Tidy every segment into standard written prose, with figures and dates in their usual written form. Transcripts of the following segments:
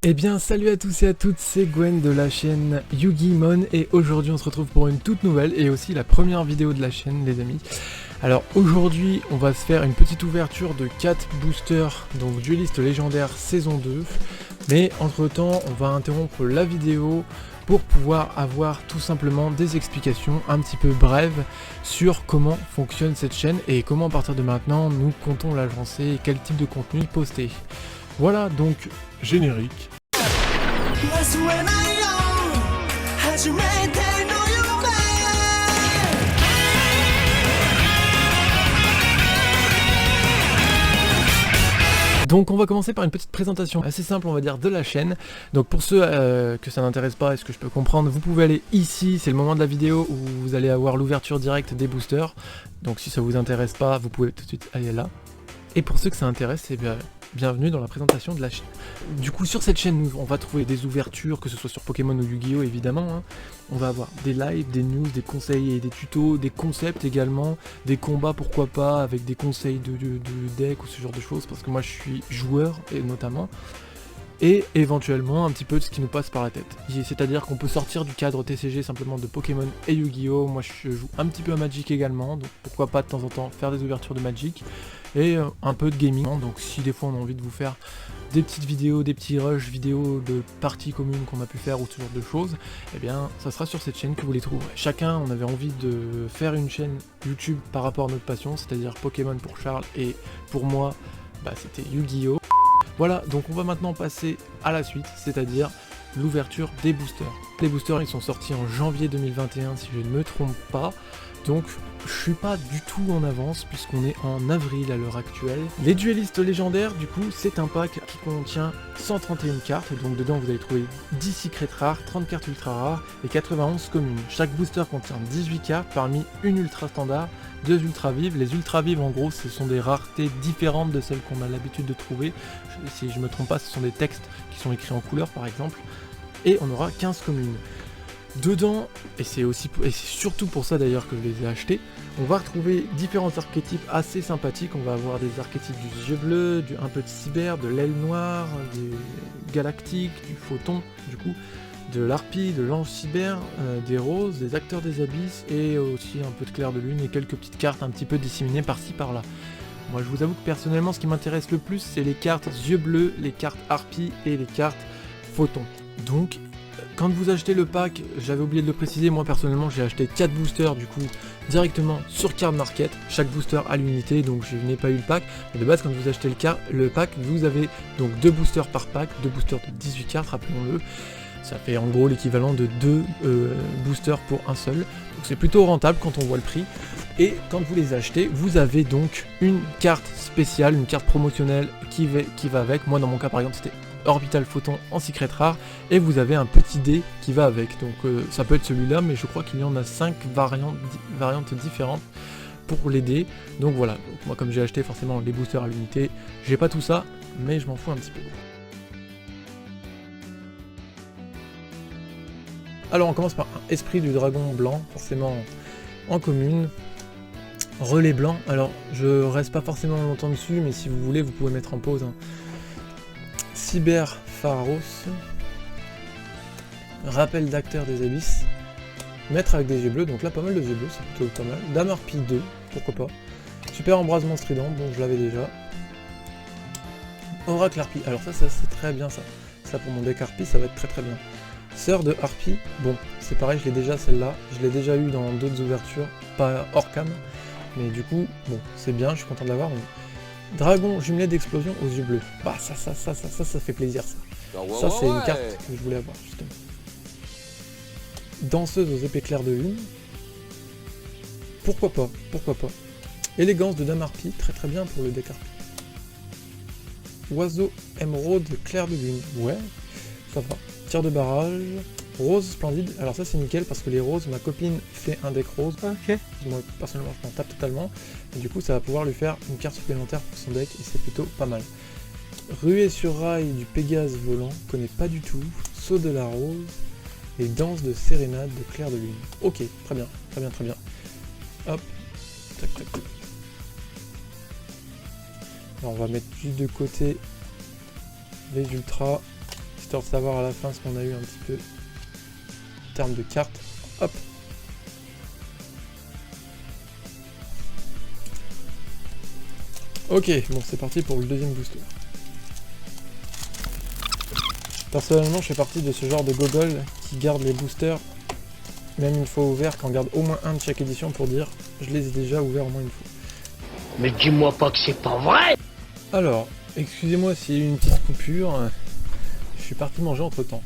Eh bien salut à tous et à toutes, c'est Gwen de la chaîne Yugimon et aujourd'hui on se retrouve pour une toute nouvelle et aussi la première vidéo de la chaîne les amis. Alors aujourd'hui on va se faire une petite ouverture de 4 boosters, donc dueliste légendaire saison 2. Mais entre temps on va interrompre la vidéo pour pouvoir avoir tout simplement des explications un petit peu brèves sur comment fonctionne cette chaîne et comment à partir de maintenant nous comptons la lancer et quel type de contenu poster. Voilà donc générique. Donc on va commencer par une petite présentation assez simple on va dire de la chaîne. Donc pour ceux que ça n'intéresse pas et ce que je peux comprendre, vous pouvez aller ici, c'est le moment de la vidéo où vous allez avoir l'ouverture directe des boosters. Donc si ça vous intéresse pas, vous pouvez tout de suite aller là. Et pour ceux que ça intéresse, c'est bienvenue dans la présentation de la chaîne. Du coup sur cette chaîne on va trouver des ouvertures, que ce soit sur Pokémon ou Yu-Gi-Oh évidemment, hein. On va avoir des lives, des news, des conseils et des tutos, des concepts également, des combats pourquoi pas, avec des conseils de deck ou ce genre de choses, parce que moi je suis joueur et notamment, et éventuellement un petit peu de ce qui nous passe par la tête. C'est-à-dire qu'on peut sortir du cadre TCG simplement de Pokémon et Yu-Gi-Oh! Moi je joue un petit peu à Magic également, donc pourquoi pas de temps en temps faire des ouvertures de Magic, et un peu de gaming. Donc si des fois on a envie de vous faire des petites vidéos, des petits rushs vidéos de parties communes qu'on a pu faire ou ce genre de choses, eh bien ça sera sur cette chaîne que vous les trouverez. Chacun on avait envie de faire une chaîne YouTube par rapport à notre passion, c'est-à-dire Pokémon pour Charles et pour moi c'était Yu-Gi-Oh! Voilà, donc on va maintenant passer à la suite, c'est-à-dire l'ouverture des boosters. Les boosters ils sont sortis en janvier 2021 si je ne me trompe pas, donc je suis pas du tout en avance puisqu'on est en avril à l'heure actuelle. Les duellistes légendaires du coup c'est un pack qui contient 131 cartes, donc dedans vous allez trouver 10 secrets rares, 30 cartes ultra rares et 91 communes. Chaque booster contient 18 cartes parmi une ultra standard, 2 ultra vives. Les ultra vives en gros ce sont des raretés différentes de celles qu'on a l'habitude de trouver. Si je me trompe pas ce sont des textes qui sont écrits en couleur par exemple. Et on aura 15 communes. Dedans, et c'est surtout pour ça d'ailleurs que je les ai achetés, on va retrouver différents archétypes assez sympathiques. On va avoir des archétypes du yeux bleu, un peu de cyber, de l'aile noire, du galactique, du photon, du coup, de l'harpie, de l'ange cyber, des roses, des acteurs des abysses et aussi un peu de clair de lune et quelques petites cartes un petit peu disséminées par-ci par-là. Moi je vous avoue que personnellement ce qui m'intéresse le plus c'est les cartes yeux bleus, les cartes harpie et les cartes photon. Donc quand vous achetez le pack, j'avais oublié de le préciser, moi personnellement j'ai acheté 4 boosters du coup directement sur Card Market, chaque booster à l'unité, donc je n'ai pas eu le pack, mais de base quand vous achetez le pack, vous avez donc 2 boosters par pack, 2 boosters de 18 cartes, rappelons-le, ça fait en gros l'équivalent de 2 boosters pour un seul, donc c'est plutôt rentable quand on voit le prix, et quand vous les achetez, vous avez donc une carte spéciale, une carte promotionnelle qui va avec, moi dans mon cas par exemple c'était Orbital Photon en secret rare, et vous avez un petit dé qui va avec, donc ça peut être celui-là, mais je crois qu'il y en a 5 variantes différentes pour les dés, donc voilà, donc moi comme j'ai acheté forcément les boosters à l'unité, j'ai pas tout ça, mais je m'en fous un petit peu. Alors on commence par un esprit du dragon blanc, forcément en commune, relais blanc, alors je reste pas forcément longtemps dessus, mais si vous voulez vous pouvez mettre en pause, hein. Cyber Pharos, rappel d'acteur des abysses, maître avec des yeux bleus, donc là pas mal de yeux bleus, c'est plutôt pas mal. Dame Harpie 2, pourquoi pas. Super embrasement strident, bon je l'avais déjà. Oracle Harpie, alors ça c'est très bien ça. Ça pour mon deck Harpie ça va être très très bien. Sœur de Harpie, bon c'est pareil, je l'ai déjà celle-là, je l'ai déjà eu dans d'autres ouvertures, pas hors cam, mais du coup bon c'est bien, je suis content de l'avoir. Mais... Dragon jumelé d'explosion aux yeux bleus. Bah ça fait plaisir ça. Ça c'est une carte que je voulais avoir justement. Danseuse aux épées claires de lune. Pourquoi pas. Élégance de Dame Harpie, très très bien pour le deck Harpie. Oiseau émeraude clair de lune, ouais, ça va. Tir de barrage. Rose splendide, alors ça c'est nickel parce que les roses, ma copine fait un deck rose, ok. Moi personnellement je m'en tape totalement, et du coup ça va pouvoir lui faire une carte supplémentaire pour son deck et c'est plutôt pas mal. Ruée sur rail du Pégase volant, connais pas du tout, saut de la rose, et danse de sérénade de clair de lune. Ok, très bien. Hop, tac. Alors on va mettre juste de côté les ultras, histoire de savoir à la fin ce qu'on a eu un petit peu en termes de cartes. Hop. Ok, bon c'est parti pour le deuxième booster. Personnellement je fais partie de ce genre de gogol qui garde les boosters même une fois ouverts, qui en garde au moins un de chaque édition pour dire je les ai déjà ouverts au moins une fois. Mais dis-moi pas que c'est pas vrai! Alors, excusez-moi s'il y a eu une petite coupure, je suis parti manger entre temps.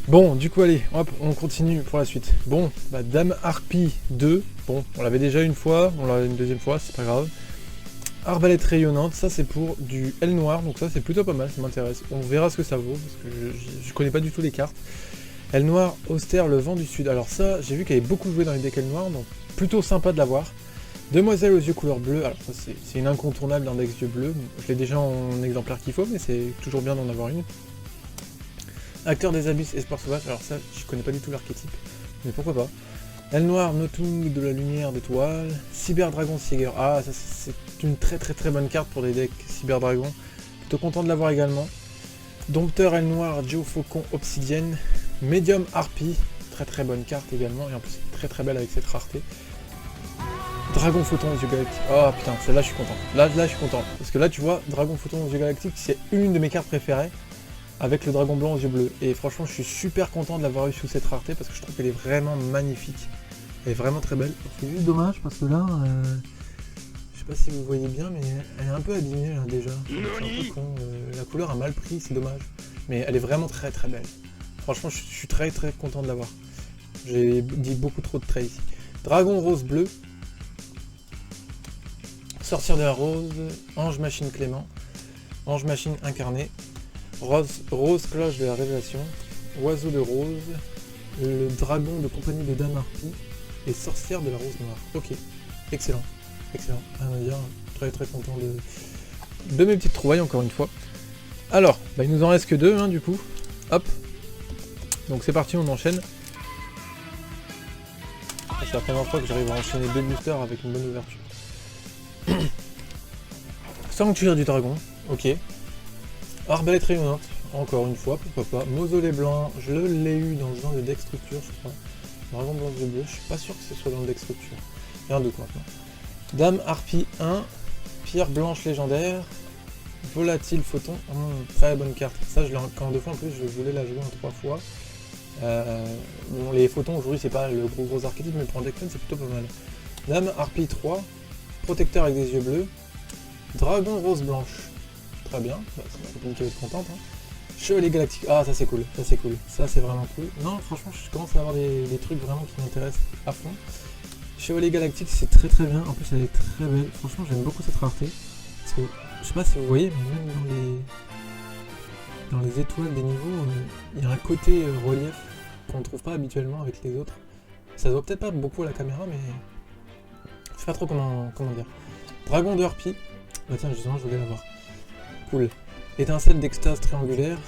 Bon, du coup allez, hop, on continue pour la suite. Bon, bah Dame Harpie 2, bon, on l'avait déjà une fois, on l'a une deuxième fois, c'est pas grave. Arbalète rayonnante, ça c'est pour du L noir, donc ça c'est plutôt pas mal, ça m'intéresse. On verra ce que ça vaut, parce que je connais pas du tout les cartes. L noir, austère, le vent du sud. Alors ça, j'ai vu qu'elle est beaucoup jouée dans les decks L noir, donc plutôt sympa de l'avoir. Demoiselle aux yeux couleur bleue, alors ça c'est une incontournable dans Dex yeux bleus. Je l'ai déjà en exemplaire qu'il faut, mais c'est toujours bien d'en avoir une. Acteur des abysses, espoir sauvage, alors ça je connais pas du tout l'archétype, mais pourquoi pas. L noir, Notung de la lumière d'étoile, Cyber Dragon Sieger, ah ça c'est une très bonne carte pour les decks Cyber Dragon, plutôt content de l'avoir également. Dompteur L noir, Joe Faucon Obsidienne, Medium Harpie, très bonne carte également, et en plus très belle avec cette rareté. Dragon Photon aux yeux galactiques, oh putain, celle-là je suis content, là je suis content, parce que là tu vois, Dragon Photon aux yeux galactiques c'est une de mes cartes préférées, avec le dragon blanc aux yeux bleus, et franchement je suis super content de l'avoir eu sous cette rareté, parce que je trouve qu'elle est vraiment magnifique, elle est vraiment très belle. C'est juste dommage, parce que là, je sais pas si vous voyez bien, mais elle est un peu abîmée là déjà, c'est un peu con, la couleur a mal pris, c'est dommage, mais elle est vraiment très belle. Franchement je suis très content de l'avoir, j'ai dit beaucoup trop de traits ici. Dragon rose bleu, Sorcière de la Rose, Ange Machine Clément, Ange Machine incarné, Rose Cloche de la Révélation, Oiseau de Rose, le Dragon de compagnie de Dame Harpie et Sorcière de la Rose Noire. Ok, excellent, rien à dire, très content de mes petites trouvailles encore une fois. Alors, bah, il nous en reste que deux, hein, du coup, hop, donc c'est parti, on enchaîne. C'est la première fois que j'arrive à enchaîner deux boosters avec une bonne ouverture. Sanctuaire du dragon, ok. Arbalète rayonnante, encore une fois, pourquoi pas. Mausolée blanc, je l'ai eu dans un des decks structure, je crois. Dragon blanc de bleu, je suis pas sûr que ce soit dans le deck structure. Il y a un doute maintenant. Dame Harpie 1, Pierre blanche légendaire, Volatile photon, très bonne carte. Ça je l'ai encore deux fois en plus, je voulais la jouer en 3 fois. Bon, les photons aujourd'hui c'est pas le gros archétype, mais pour un deck fun c'est plutôt pas mal. Dame Harpie 3, protecteur avec des yeux bleus, Dragon rose blanche, très bien, bah, c'est ma copine qui va être contente. Hein. Chevalier galactique, ah ça c'est cool, ça c'est vraiment cool. Non franchement je commence à avoir des trucs vraiment qui m'intéressent à fond. Chevalier galactique c'est très bien, en plus elle est très belle, franchement j'aime beaucoup cette rareté. Parce que, je sais pas si vous voyez, mais même dans les étoiles des niveaux, il y a un côté relief qu'on ne trouve pas habituellement avec les autres. Ça se voit peut-être pas beaucoup à la caméra, mais je sais pas trop comment dire. Dragon de Harpie, bah tiens justement je voulais l'avoir. Cool. Étincelle d'extase triangulaire,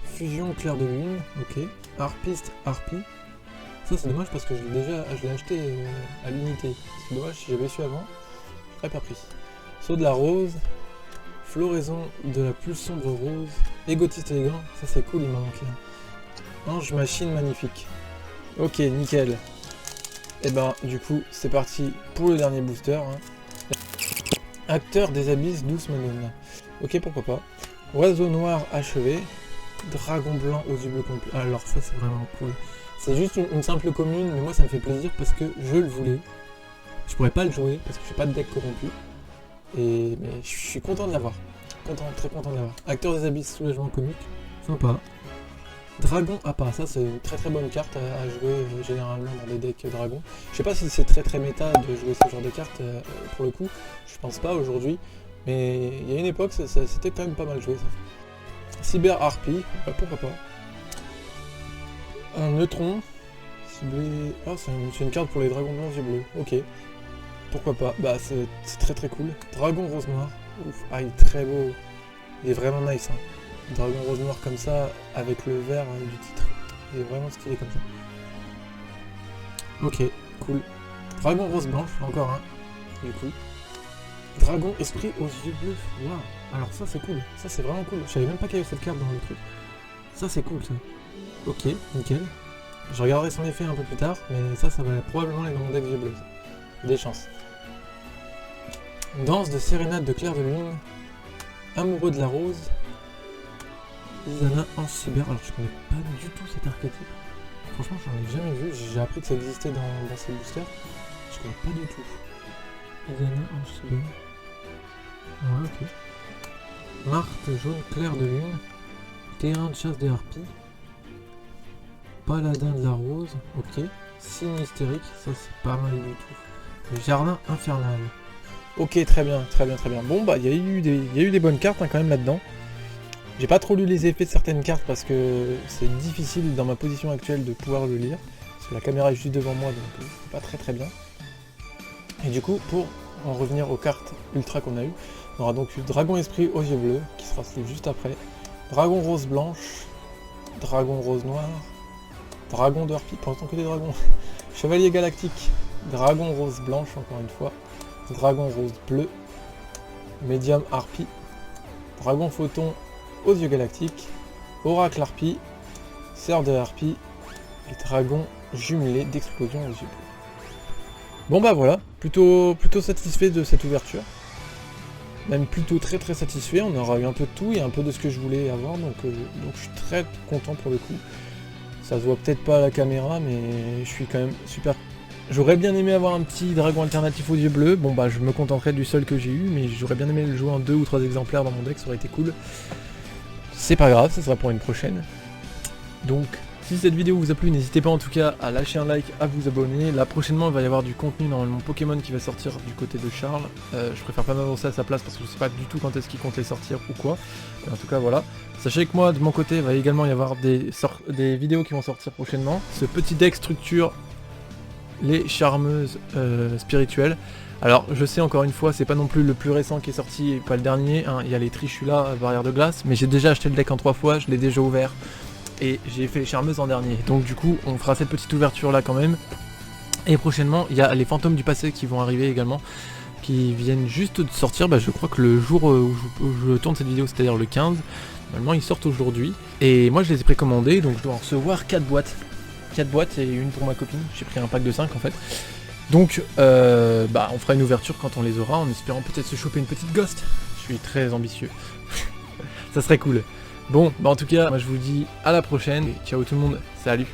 fusion clair de lune, ok. Harpiste Harpie. Ça c'est dommage parce que je l'ai acheté à l'unité. C'est dommage, si j'avais su avant, je l'aurais pas pris. Saut de la rose, floraison de la plus sombre rose, égotiste élégant, ça c'est cool, il m'a manqué. Ange machine magnifique. Ok, nickel. Et ben du coup c'est parti pour le dernier booster. Hein. Acteur des abysses, douce Madonna. Ok, pourquoi pas. Oiseau noir achevé, dragon blanc aux yeux bleus complets. Alors ça c'est vraiment cool. C'est juste une simple commune, mais moi ça me fait plaisir parce que je le voulais. Je pourrais pas le jouer parce que je suis pas de deck corrompu. Mais je suis content de l'avoir. Très content de l'avoir. Acteur des abysses, soulagement comique. Sympa. Dragon à pas, ça c'est une très bonne carte à jouer généralement dans les decks dragons. Je sais pas si c'est très méta de jouer ce genre de carte pour le coup, je pense pas aujourd'hui, mais il y a une époque c'était quand même pas mal joué ça. Cyber Harpie, pourquoi pas. Un neutron, ciblé... Oh c'est une carte pour les dragons blancs yeux bleus, ok. Pourquoi pas, bah c'est très cool. Dragon rose noir, ouf, ah il est très beau, il est vraiment nice hein. Dragon rose noir comme ça, avec le vert du titre. Il est vraiment stylé comme ça. Ok, cool. Dragon rose blanche, encore un. Il est cool. Dragon esprit aux yeux bleus. Waouh. Alors ça c'est cool. Ça c'est vraiment cool. Je savais même pas qu'il y avait cette carte dans le truc. Ça c'est cool ça. Ok, nickel. Je regarderai son effet un peu plus tard, mais ça va probablement aller dans mon deck vieux bleu. Des chances. Danse de sérénade de clair de lune. Amoureux de la rose. Isana en cyber. Alors je connais pas du tout cet archétype. Franchement j'en ai jamais vu. J'ai appris que ça existait dans ces boosters. Je connais pas du tout. Isana en cyber. Ouais, ok. Marthe jaune clair de lune. Terrain de chasse des harpies. Paladin de la rose. Ok. Signe hystérique. Ça c'est pas mal du tout. Le jardin infernal. Ok, très bien, très bien, très bien. Bon bah il y a eu des bonnes cartes hein, quand même là-dedans. J'ai pas trop lu les effets de certaines cartes parce que c'est difficile dans ma position actuelle de pouvoir le lire. Parce que la caméra est juste devant moi donc c'est pas très très bien. Et du coup, pour en revenir aux cartes ultra qu'on a eues, on aura donc eu Dragon Esprit aux yeux bleus, qui sera juste après. Dragon Rose Blanche, Dragon Rose Noir, Dragon de Harpie, pour l'instant que des dragons. Chevalier Galactique, Dragon Rose Blanche encore une fois. Dragon Rose Bleu, Médium Harpie, Dragon Photon aux yeux galactiques, Oracle Harpie, Sœur de Harpie et Dragon jumelé d'explosion aux yeux bleus. Bon bah voilà, plutôt satisfait de cette ouverture. Même plutôt très très satisfait, on aura eu un peu de tout et un peu de ce que je voulais avoir, donc je suis très content pour le coup. Ça se voit peut-être pas à la caméra, mais je suis quand même super. J'aurais bien aimé avoir un petit dragon alternatif aux yeux bleus, bon bah je me contenterai du seul que j'ai eu, mais j'aurais bien aimé le jouer en 2 ou 3 exemplaires dans mon deck, ça aurait été cool. C'est pas grave, ça sera pour une prochaine. Donc, si cette vidéo vous a plu, n'hésitez pas en tout cas à lâcher un like, à vous abonner. Là prochainement il va y avoir du contenu normalement Pokémon qui va sortir du côté de Charles. Je préfère pas m'avancer à sa place parce que je sais pas du tout quand est-ce qu'il compte les sortir ou quoi. Mais en tout cas voilà. Sachez que moi de mon côté il va également y avoir des vidéos qui vont sortir prochainement. Ce petit deck structure les charmeuses spirituelles. Alors je sais encore une fois c'est pas non plus le plus récent qui est sorti et pas le dernier, hein. Il y a les Trichula barrière de glace, mais j'ai déjà acheté le deck en 3 fois, je l'ai déjà ouvert et j'ai fait les charmeuses en dernier, donc du coup on fera cette petite ouverture là quand même. Et prochainement il y a les fantômes du passé qui vont arriver également, qui viennent juste de sortir, je crois que le jour où je tourne cette vidéo, c'est à dire le 15, normalement ils sortent aujourd'hui, et moi je les ai précommandés, donc je dois en recevoir 4 boîtes. 4 boîtes et une pour ma copine, j'ai pris un pack de 5 en fait. Donc on fera une ouverture quand on les aura, en espérant peut-être se choper une petite ghost. Je suis très ambitieux. Ça serait cool. Bon, en tout cas, moi je vous dis à la prochaine, et ciao tout le monde, salut.